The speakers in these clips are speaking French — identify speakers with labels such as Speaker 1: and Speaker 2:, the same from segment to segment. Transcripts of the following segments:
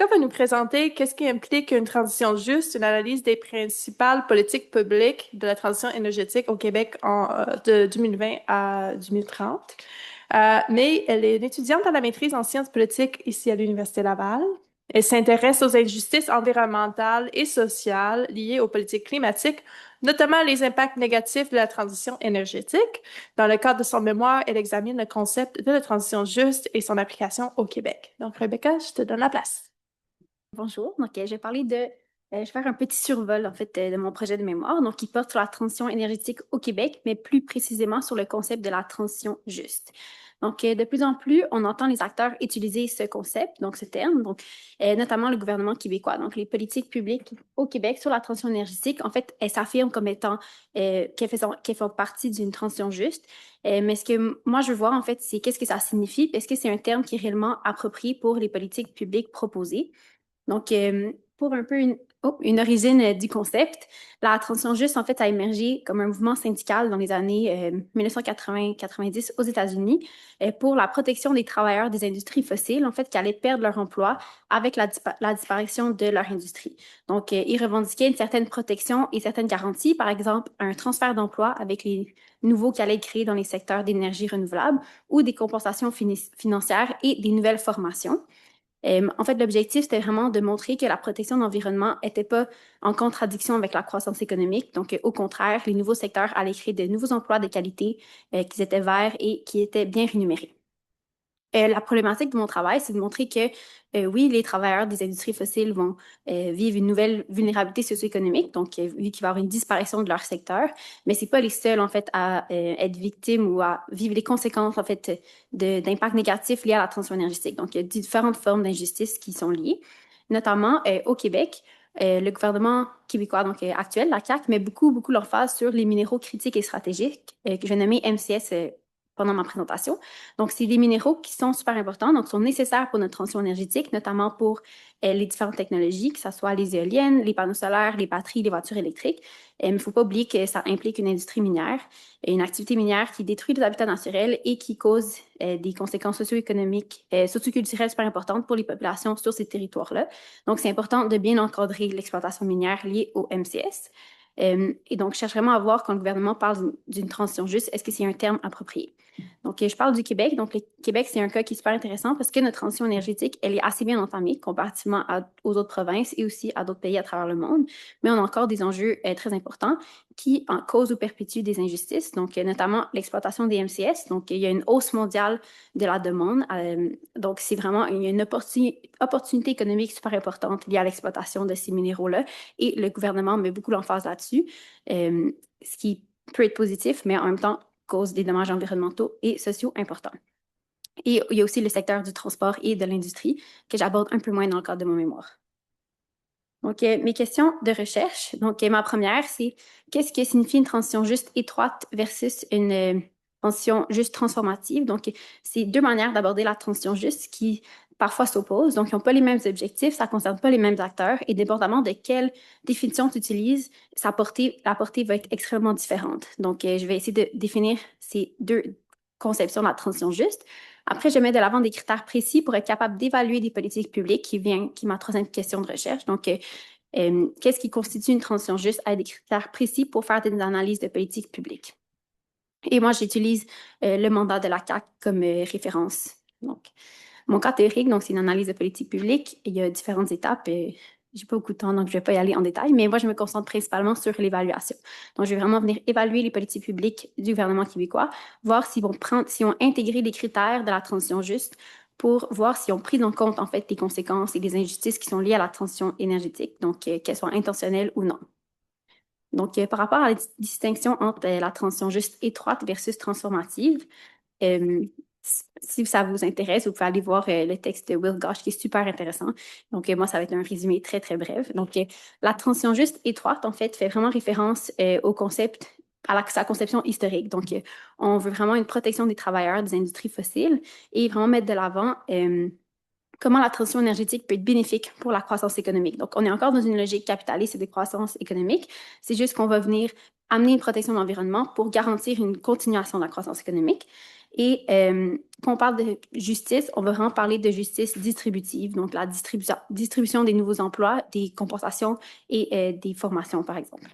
Speaker 1: Rebecca va nous présenter qu'est-ce qui implique une transition juste, une analyse des principales politiques publiques de la transition énergétique au Québec de 2020 à 2030. Mais elle est une étudiante à la maîtrise en sciences politiques ici à l'Université Laval. Elle s'intéresse aux injustices environnementales et sociales liées aux politiques climatiques, notamment les impacts négatifs de la transition énergétique. Dans le cadre de son mémoire, elle examine le concept de la transition juste et son application au Québec. Donc, Rebecca, je te donne la place.
Speaker 2: Bonjour, je vais parler je vais faire un petit survol en fait de mon projet de mémoire, donc qui porte sur la transition énergétique au Québec, mais plus précisément sur le concept de la transition juste. De plus en plus, on entend les acteurs utiliser ce concept, donc ce terme, notamment le gouvernement québécois. Donc, les politiques publiques au Québec sur la transition énergétique, en fait, elles s'affirment comme étant qu'elles font partie d'une transition juste. Mais ce que moi je veux voir, en fait, c'est qu'est-ce que ça signifie. Est-ce que c'est un terme qui est réellement approprié pour les politiques publiques proposées? Pour un peu une origine du concept, la transition juste, en fait, a émergé comme un mouvement syndical dans les années 1980-90 aux États-Unis pour la protection des travailleurs des industries fossiles, en fait, qui allaient perdre leur emploi avec la disparition de leur industrie. Ils revendiquaient une certaine protection et certaines garanties, par exemple, un transfert d'emploi avec les nouveaux qui allaient être créés dans les secteurs d'énergie renouvelable ou des compensations financières et des nouvelles formations. En fait, l'objectif, c'était vraiment de montrer que la protection de l'environnement n'était pas en contradiction avec la croissance économique. Au contraire, les nouveaux secteurs allaient créer de nouveaux emplois de qualité qui étaient verts et qui étaient bien rémunérés. La problématique de mon travail, c'est de montrer que oui, les travailleurs des industries fossiles vont vivre une nouvelle vulnérabilité socio-économique, vu qu'il va y avoir une disparition de leur secteur, mais c'est pas les seuls en fait à être victimes ou à vivre les conséquences en fait d'impacts négatifs liés à la transition énergétique. Donc, il y a différentes formes d'injustice qui sont liées, notamment au Québec. Le gouvernement québécois actuel, la CAQ, met beaucoup l'emphase sur les minéraux critiques et stratégiques que je vais nommer MCS pendant ma présentation. Donc, c'est des minéraux qui sont super importants, donc sont nécessaires pour notre transition énergétique, notamment pour les différentes technologies, que ce soit les éoliennes, les panneaux solaires, les batteries, les voitures électriques. Mais il ne faut pas oublier que ça implique une industrie minière, une activité minière qui détruit les habitats naturels et qui cause des conséquences socio-économiques, socio-culturelles super importantes pour les populations sur ces territoires-là. Donc, c'est important de bien encadrer l'exploitation minière liée au MCS. Et donc, je cherche vraiment à voir quand le gouvernement parle d'une transition juste, est-ce que c'est un terme approprié? Je parle du Québec. Donc, le Québec, c'est un cas qui est super intéressant parce que notre transition énergétique, elle est assez bien entamée comparativement aux autres provinces et aussi à d'autres pays à travers le monde. Mais on a encore des enjeux très importants qui en causent ou perpétuent des injustices, notamment l'exploitation des MCS. Il y a une hausse mondiale de la demande. C'est vraiment une opportunité économique super importante liée à l'exploitation de ces minéraux-là et le gouvernement met beaucoup l'emphase là-dessus, ce qui peut être positif, mais en même temps cause des dommages environnementaux et sociaux importants. Et il y a aussi le secteur du transport et de l'industrie que j'aborde un peu moins dans le cadre de mon mémoire. Mes questions de recherche. Ma première, c'est qu'est-ce que signifie une transition juste étroite versus une transition juste transformative? C'est deux manières d'aborder la transition juste qui parfois s'opposent. Ils n'ont pas les mêmes objectifs, ça ne concerne pas les mêmes acteurs et dépendamment de quelle définition tu utilises, la portée va être extrêmement différente. Je vais essayer de définir ces deux conceptions de la transition juste. Après, je mets de l'avant des critères précis pour être capable d'évaluer des politiques publiques qui est ma troisième question de recherche. Qu'est-ce qui constitue une transition juste avec des critères précis pour faire des analyses de politiques publiques? Et moi, j'utilise le mandat de la CAQ comme référence. Mon cas théorique, c'est une analyse de politique publique. Il y a différentes étapes. J'ai pas beaucoup de temps, donc je vais pas y aller en détail, mais moi, je me concentre principalement sur l'évaluation. Donc, je vais vraiment venir évaluer les politiques publiques du gouvernement québécois, voir s'ils ont intégré les critères de la transition juste pour voir s'ils ont pris en compte, en fait, les conséquences et les injustices qui sont liées à la transition énergétique, qu'elles soient intentionnelles ou non. Par rapport à la distinction entre la transition juste étroite versus transformative, euh, si ça vous intéresse, vous pouvez aller voir le texte de Will Gosh qui est super intéressant. Moi, ça va être un résumé très, très bref. La transition juste étroite, en fait, fait vraiment référence au concept, sa conception historique. On veut vraiment une protection des travailleurs des industries fossiles et vraiment mettre de l'avant comment la transition énergétique peut être bénéfique pour la croissance économique. Donc, on est encore dans une logique capitaliste et de croissance économique. C'est juste qu'on va venir amener une protection de l'environnement pour garantir une continuation de la croissance économique. Et quand on parle de justice, on va vraiment parler de justice distributive, donc la distribution des nouveaux emplois, des compensations et des formations, par exemple.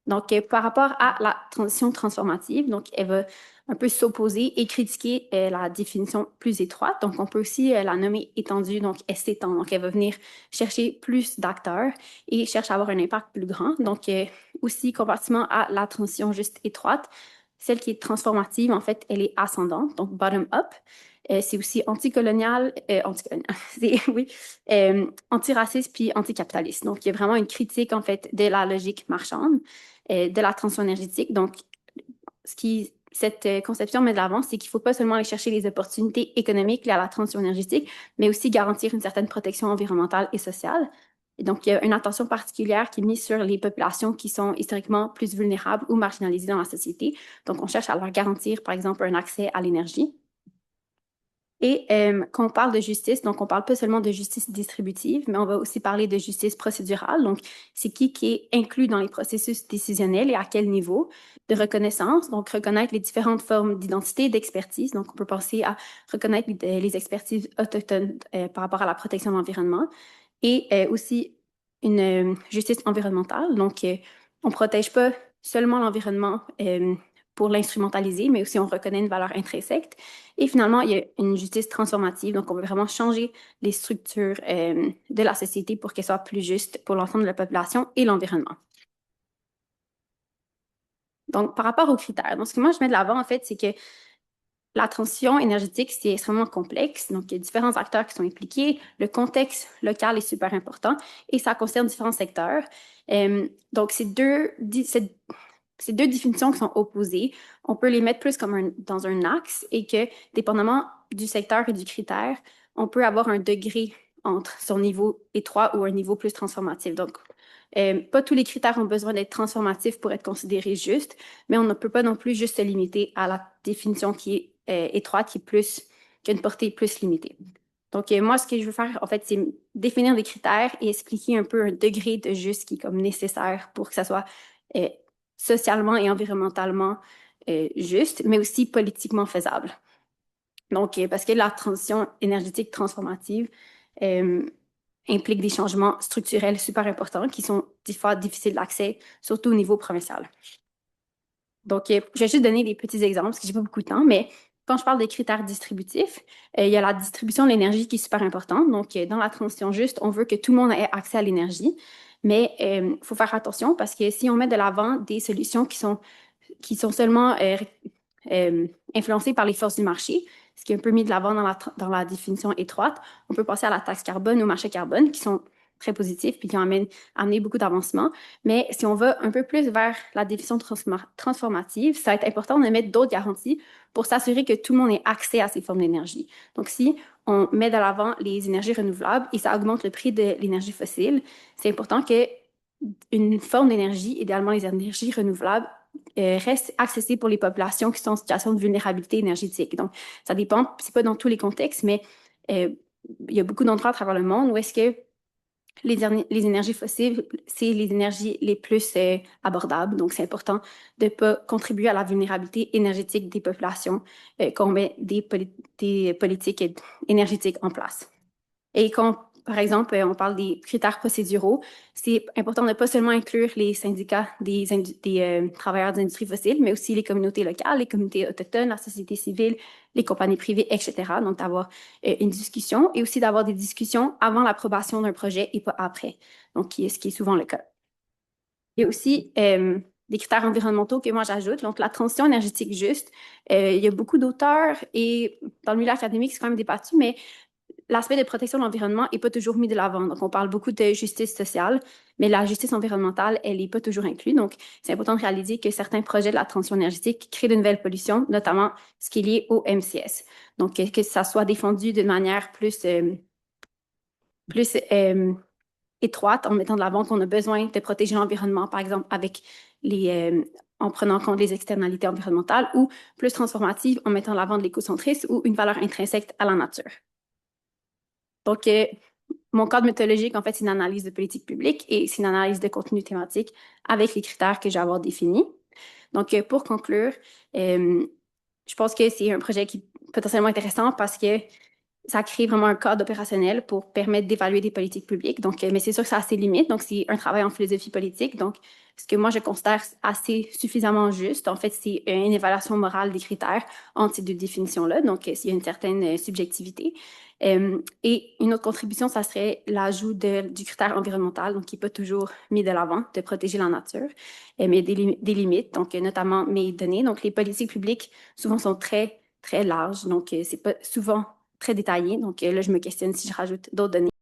Speaker 2: Donc, par rapport à la transition transformative, donc elle va un peu s'opposer et critiquer la définition plus étroite. Donc, on peut aussi la nommer étendue, donc elle s'étend. Donc, elle va venir chercher plus d'acteurs et cherche à avoir un impact plus grand. Donc, aussi, comparativement à la transition juste étroite, celle qui est transformative, en fait, elle est ascendante, donc bottom-up. C'est aussi anticolonial, oui, antiraciste puis anticapitaliste. Donc, il y a vraiment une critique, en fait, de la logique marchande, de la transition énergétique. Donc, cette conception met de l'avant, c'est qu'il ne faut pas seulement aller chercher les opportunités économiques liées à la transition énergétique, mais aussi garantir une certaine protection environnementale et sociale. Et donc, il y a une attention particulière qui est mise sur les populations qui sont historiquement plus vulnérables ou marginalisées dans la société. Donc, on cherche à leur garantir, par exemple, un accès à l'énergie. Et quand on parle de justice, donc on parle pas seulement de justice distributive, mais on va aussi parler de justice procédurale. Donc, c'est qui est inclus dans les processus décisionnels et à quel niveau de reconnaissance. Donc, reconnaître les différentes formes d'identité, d'expertise. Donc, on peut penser à reconnaître les expertises autochtones par rapport à la protection de l'environnement et aussi une justice environnementale. Donc, on protège pas seulement l'environnement pour l'instrumentaliser, mais aussi on reconnaît une valeur intrinsèque. Et finalement, il y a une justice transformative. Donc, on veut vraiment changer les structures de la société pour qu'elles soient plus justes pour l'ensemble de la population et l'environnement. Donc, par rapport aux critères, donc ce que moi je mets de l'avant, en fait, c'est que la transition énergétique, c'est extrêmement complexe. Donc, il y a différents acteurs qui sont impliqués. Le contexte local est super important et ça concerne différents secteurs. Donc, ces deux définitions qui sont opposées, on peut les mettre plus comme dans un axe et que, dépendamment du secteur et du critère, on peut avoir un degré entre son niveau étroit ou un niveau plus transformatif. Donc, pas tous les critères ont besoin d'être transformatifs pour être considérés justes, mais on ne peut pas non plus juste se limiter à la définition qui est étroite, qui a une portée plus limitée. Donc, moi, ce que je veux faire, en fait, c'est définir des critères et expliquer un peu un degré de juste qui est comme nécessaire pour que ça soit socialement et environnementalement juste, mais aussi politiquement faisable. Donc, parce que la transition énergétique transformative implique des changements structurels super importants qui sont des fois difficiles d'accès, surtout au niveau provincial. Donc, je vais juste donner des petits exemples parce que j'ai pas beaucoup de temps, mais quand je parle des critères distributifs, il y a la distribution de l'énergie qui est super importante. Donc, dans la transition juste, on veut que tout le monde ait accès à l'énergie, mais il faut faire attention parce que si on met de l'avant des solutions qui sont seulement influencées par les forces du marché, ce qui est un peu mis de l'avant dans la définition étroite, on peut passer à la taxe carbone, au marché carbone, qui sont très positifs puis qui ont amené beaucoup d'avancements. Mais si on va un peu plus vers la définition transformative, ça va être important de mettre d'autres garanties pour s'assurer que tout le monde ait accès à ces formes d'énergie. Donc, si on met de l'avant les énergies renouvelables et ça augmente le prix de l'énergie fossile, c'est important que une forme d'énergie, idéalement les énergies renouvelables, reste accessible pour les populations qui sont en situation de vulnérabilité énergétique. Donc, ça dépend, c'est pas dans tous les contextes, mais il y a beaucoup d'endroits à travers le monde où est-ce que les énergies fossiles, c'est les énergies les plus abordables. Donc, c'est important de ne pas contribuer à la vulnérabilité énergétique des populations quand on met des politiques énergétiques en place. Et quand, par exemple, on parle des critères procéduraux, c'est important de ne pas seulement inclure les syndicats des travailleurs des industries fossiles, mais aussi les communautés locales, les communautés autochtones, la société civile, les compagnies privées, etc. Donc, d'avoir une discussion et aussi d'avoir des discussions avant l'approbation d'un projet et pas après, donc ce qui est souvent le cas. Il y a aussi des critères environnementaux que moi j'ajoute. Donc, la transition énergétique juste. Il y a beaucoup d'auteurs et dans le milieu académique, c'est quand même débattu, mais l'aspect de protection de l'environnement n'est pas toujours mis de l'avant. Donc, on parle beaucoup de justice sociale, mais la justice environnementale, elle n'est pas toujours inclue. Donc, c'est important de réaliser que certains projets de la transition énergétique créent de nouvelles pollutions, notamment ce qui est lié au MCS. Donc, que ça soit défendu d'une manière plus étroite, en mettant de l'avant qu'on a besoin de protéger l'environnement, par exemple, en prenant en compte les externalités environnementales, ou plus transformative, en mettant de l'avant de l'écocentrisme ou une valeur intrinsèque à la nature. Donc, mon cadre méthodologique, en fait, c'est une analyse de politique publique et c'est une analyse de contenu thématique avec les critères que j'ai avoir définis. Donc, pour conclure, Je pense que c'est un projet qui est potentiellement intéressant parce que ça crée vraiment un cadre opérationnel pour permettre d'évaluer des politiques publiques. Donc, mais c'est sûr que ça a ses limites. Donc, c'est un travail en philosophie politique. Donc, ce que moi, je considère assez suffisamment juste, en fait, c'est une évaluation morale des critères entre ces deux définitions-là. Donc, il y a une certaine subjectivité. Et une autre contribution, ça serait l'ajout du critère environnemental, donc qui n'est pas toujours mis de l'avant, de protéger la nature, mais des limites, donc notamment mes données. Donc, les politiques publiques, souvent, sont très, très larges. Donc, c'est pas souvent très détaillé. Donc là, je me questionne si je rajoute d'autres données.